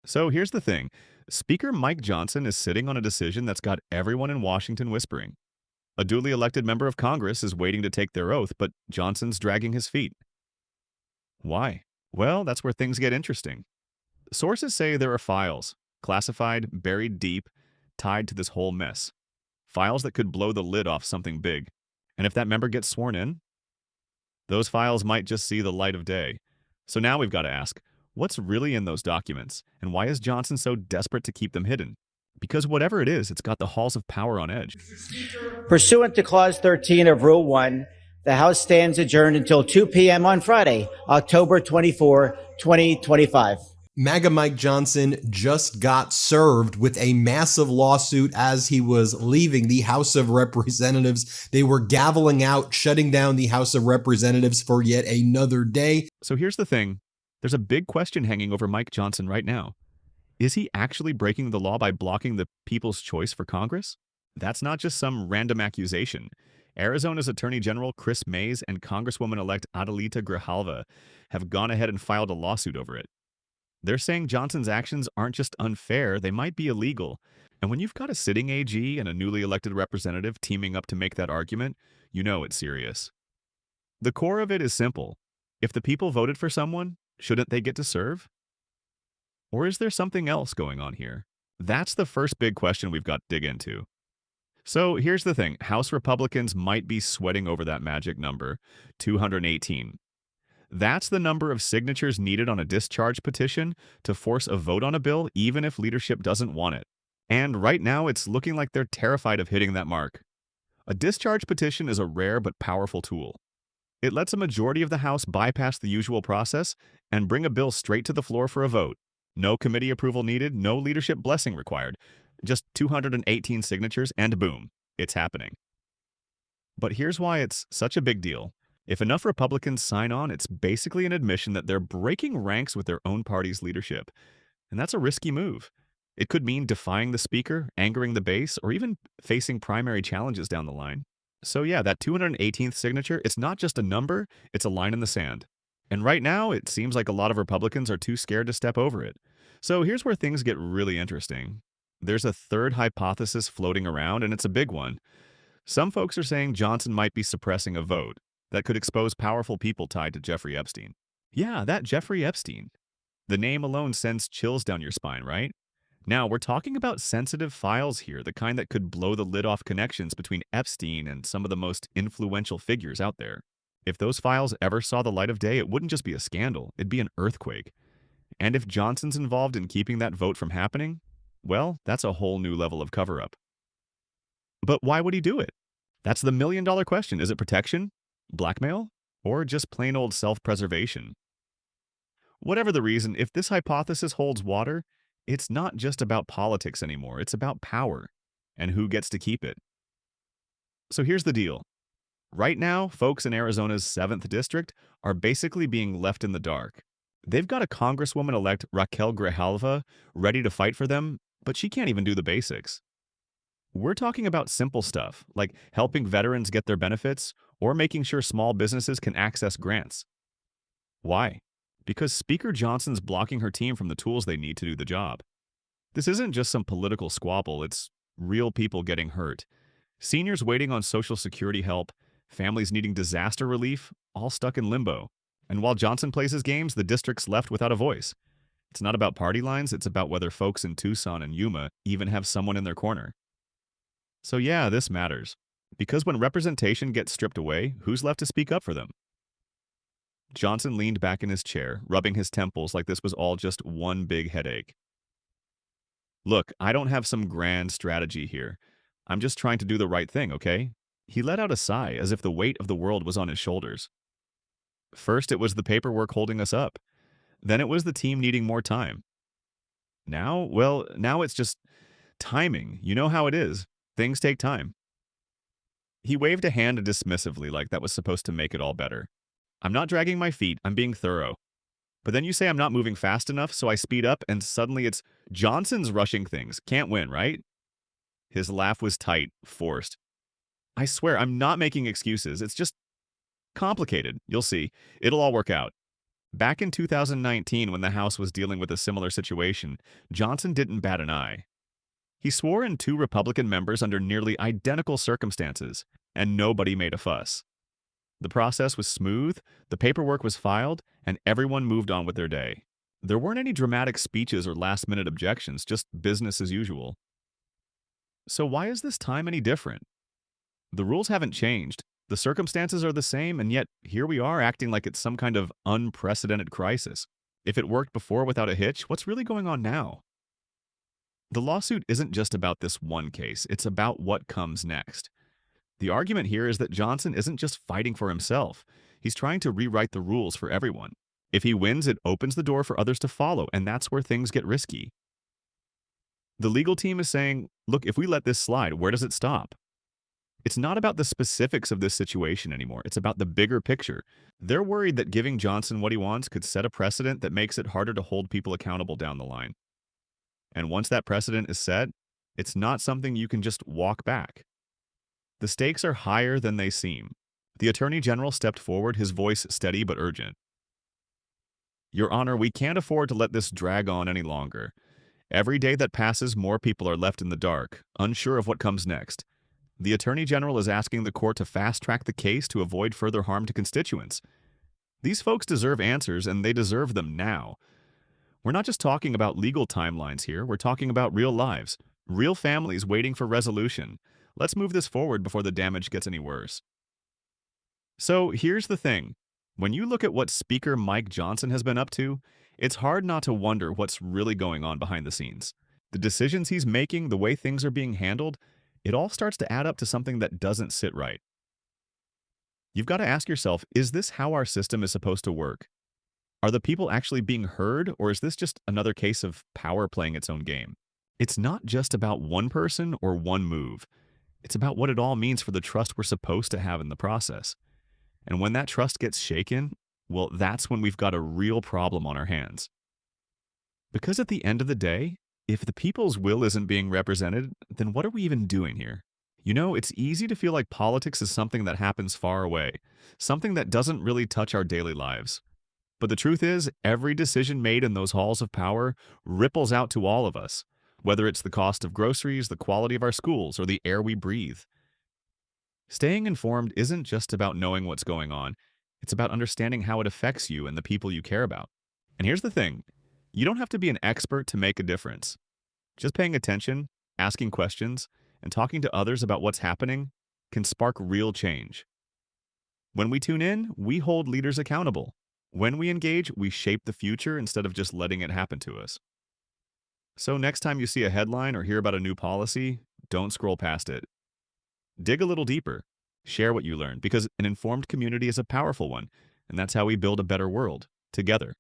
So here's the thing. Speaker Mike Johnson is sitting on a decision that's got everyone in Washington whispering. A duly elected member of Congress is waiting to take their oath, but Johnson's dragging his feet. Why? Well, that's where things get interesting. Sources say there are files, classified, buried deep, tied to this whole mess. Files that could blow the lid off something big. And if that member gets sworn in, those files might just see the light of day. So now we've got to ask, what's really in those documents, and why is Johnson so desperate to keep them hidden? Because whatever it is, it's got the halls of power on edge. Pursuant to Clause 13 of Rule 1, the House stands adjourned until 2 p.m. on Friday, October 24, 2025. MAGA Mike Johnson just got served with a massive lawsuit as he was leaving the House of Representatives. They were gaveling out, shutting down the House of Representatives for yet another day. So here's the thing. There's a big question hanging over Mike Johnson right now. Is he actually breaking the law by blocking the people's choice for Congress? That's not just some random accusation. Arizona's Attorney General Chris Mays and Congresswoman-elect Adelita Grijalva have gone ahead and filed a lawsuit over it. They're saying Johnson's actions aren't just unfair, they might be illegal. And when you've got a sitting AG and a newly elected representative teaming up to make that argument, you know it's serious. The core of it is simple. If the people voted for someone, shouldn't they get to serve? Or is there something else going on here? That's the first big question we've got to dig into. So here's the thing. House Republicans might be sweating over that magic number, 218. That's the number of signatures needed on a discharge petition to force a vote on a bill, even if leadership doesn't want it. And right now, it's looking like they're terrified of hitting that mark. A discharge petition is a rare but powerful tool. It lets a majority of the House bypass the usual process and bring a bill straight to the floor for a vote. No committee approval needed, no leadership blessing required. Just 218 signatures, and boom, it's happening. But here's why it's such a big deal. If enough Republicans sign on, it's basically an admission that they're breaking ranks with their own party's leadership. And that's a risky move. It could mean defying the speaker, angering the base, or even facing primary challenges down the line. So yeah, that 218th signature, it's not just a number, it's a line in the sand. And right now, it seems like a lot of Republicans are too scared to step over it. So here's where things get really interesting. There's a third hypothesis floating around, and it's a big one. Some folks are saying Johnson might be suppressing a vote that could expose powerful people tied to Jeffrey Epstein. Yeah, that Jeffrey Epstein. The name alone sends chills down your spine, right? Now, we're talking about sensitive files here, the kind that could blow the lid off connections between Epstein and some of the most influential figures out there. If those files ever saw the light of day, it wouldn't just be a scandal, it'd be an earthquake. And if Johnson's involved in keeping that vote from happening, well, that's a whole new level of cover-up. But why would he do it? That's the million-dollar question. Is it protection? Blackmail? Or just plain old self-preservation? Whatever the reason, if this hypothesis holds water, it's not just about politics anymore. It's about power and who gets to keep it. So here's the deal. Right now, folks in Arizona's 7th District are basically being left in the dark. They've got a Congresswoman-elect Raquel Grijalva ready to fight for them, but she can't even do the basics. We're talking about simple stuff, like helping veterans get their benefits or making sure small businesses can access grants. Why? Because Speaker Johnson's blocking her team from the tools they need to do the job. This isn't just some political squabble, it's real people getting hurt. Seniors waiting on Social Security help, families needing disaster relief, all stuck in limbo. And while Johnson plays his games, the district's left without a voice. It's not about party lines, it's about whether folks in Tucson and Yuma even have someone in their corner. So yeah, this matters. Because when representation gets stripped away, who's left to speak up for them? Johnson leaned back in his chair, rubbing his temples like this was all just one big headache. Look, I don't have some grand strategy here. I'm just trying to do the right thing, okay? He let out a sigh as if the weight of the world was on his shoulders. First, it was the paperwork holding us up. Then it was the team needing more time. Now it's just timing. You know how it is. Things take time. He waved a hand dismissively like that was supposed to make it all better. I'm not dragging my feet, I'm being thorough. But then you say I'm not moving fast enough, so I speed up, and suddenly it's Johnson's rushing things. Can't win, right? His laugh was tight, forced. I swear, I'm not making excuses. It's just complicated. You'll see. It'll all work out. Back in 2019, when the House was dealing with a similar situation, Johnson didn't bat an eye. He swore in two Republican members under nearly identical circumstances, and nobody made a fuss. The process was smooth, the paperwork was filed, and everyone moved on with their day. There weren't any dramatic speeches or last-minute objections, just business as usual. So why is this time any different? The rules haven't changed, the circumstances are the same, and yet here we are acting like it's some kind of unprecedented crisis. If it worked before without a hitch, what's really going on now? The lawsuit isn't just about this one case, it's about what comes next. The argument here is that Johnson isn't just fighting for himself, he's trying to rewrite the rules for everyone. If he wins, it opens the door for others to follow, and that's where things get risky. The legal team is saying, look, if we let this slide, where does it stop? It's not about the specifics of this situation anymore, it's about the bigger picture. They're worried that giving Johnson what he wants could set a precedent that makes it harder to hold people accountable down the line. And once that precedent is set, it's not something you can just walk back. The stakes are higher than they seem. The Attorney General stepped forward, his voice steady but urgent. Your Honor, we can't afford to let this drag on any longer. Every day that passes, more people are left in the dark, unsure of what comes next. The Attorney General is asking the court to fast-track the case to avoid further harm to constituents. These folks deserve answers, and they deserve them now. We're not just talking about legal timelines here, we're talking about real lives, real families waiting for resolution. Let's move this forward before the damage gets any worse. So here's the thing. When you look at what Speaker Mike Johnson has been up to, it's hard not to wonder what's really going on behind the scenes. The decisions he's making, the way things are being handled, it all starts to add up to something that doesn't sit right. You've got to ask yourself, is this how our system is supposed to work? Are the people actually being heard, or is this just another case of power playing its own game? It's not just about one person or one move. It's about what it all means for the trust we're supposed to have in the process. And when that trust gets shaken, well, that's when we've got a real problem on our hands. Because at the end of the day, if the people's will isn't being represented, then what are we even doing here? You know, it's easy to feel like politics is something that happens far away, something that doesn't really touch our daily lives. But the truth is, every decision made in those halls of power ripples out to all of us, whether it's the cost of groceries, the quality of our schools, or the air we breathe. Staying informed isn't just about knowing what's going on, it's about understanding how it affects you and the people you care about. And here's the thing, you don't have to be an expert to make a difference. Just paying attention, asking questions, and talking to others about what's happening can spark real change. When we tune in, we hold leaders accountable. When we engage, we shape the future instead of just letting it happen to us. So next time you see a headline or hear about a new policy, don't scroll past it. Dig a little deeper. Share what you learned, because an informed community is a powerful one, and that's how we build a better world, together.